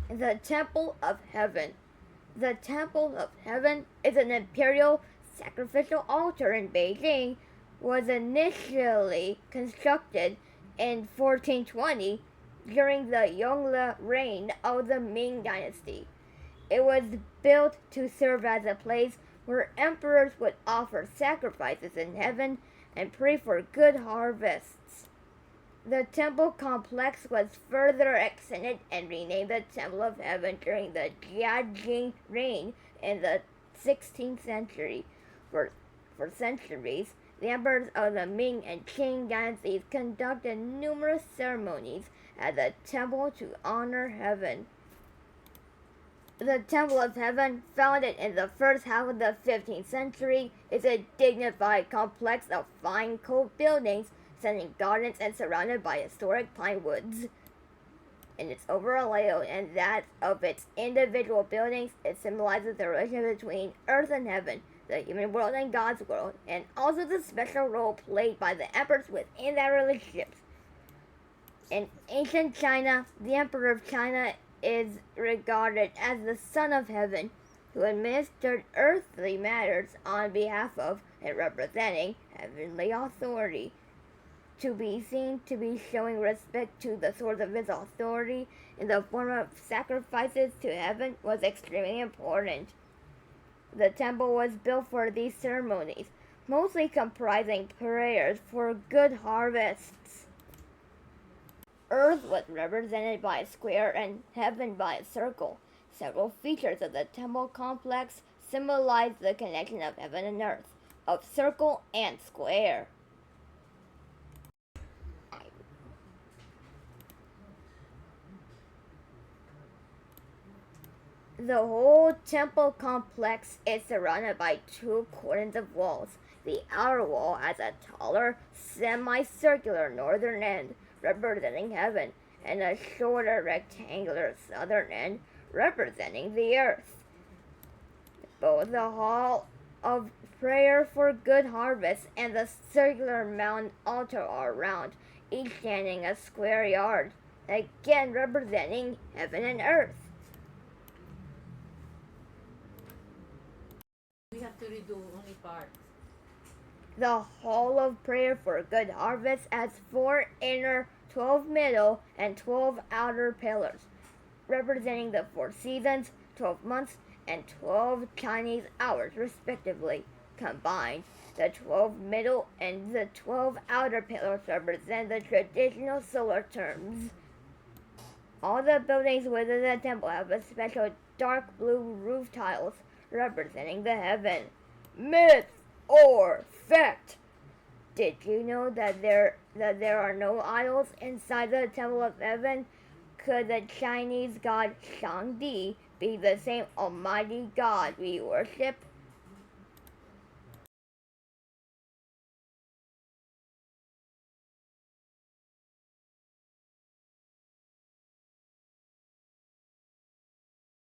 The Temple of Heaven. The Temple of Heaven is an imperial sacrificial altar in Beijing. Was initially constructed in 1420 during the Yongle reign of the Ming Dynasty. It was built to serve as a place where emperors would offer sacrifices in heaven and pray for good harvests. The temple complex was further extended and renamed the Temple of Heaven during the Jiajing reign in the 16th century. For centuries, the emperors of the Ming and Qing dynasties conducted numerous ceremonies at the temple to honor heaven. The Temple of Heaven, founded in the first half of the 15th century, is a dignified complex of fine coat buildings set in gardens and surrounded by historic pine woods. In its overall layout and that of its individual buildings, it symbolizes the relationship between earth and heaven, the human world and God's world, and also the special role played by the emperors within that relationship. In ancient China, the Emperor of China is regarded as the Son of Heaven, who administered earthly matters on behalf of and representing heavenly authority. To be seen to be showing respect to the source of his authority in the form of sacrifices to heaven was extremely important. The temple was built for these ceremonies, mostly comprising prayers for good harvests. Earth was represented by a square and heaven by a circle. Several features of the temple complex symbolize the connection of heaven and earth, of circle and square. The whole temple complex is surrounded by two cordons of walls. The outer wall has a taller, semicircular northern end representing heaven, and a shorter rectangular southern end representing the earth. Both the hall of prayer for good harvest and the circular mound altar are round, each standing a square yard, again representing heaven and earth. We have to redo only part. The hall of prayer for good harvest has 4 inner, 12 middle, and 12 outer pillars, representing the 4 seasons, 12 months, and 12 Chinese hours, respectively. Combined, the 12 middle and the 12 outer pillars represent the traditional solar terms. All the buildings within the temple have a special dark blue roof tiles representing the heaven. Myth or fact? Did you know that there are no idols inside the Temple of Heaven? Could the Chinese god Shangdi be the same almighty God we worship?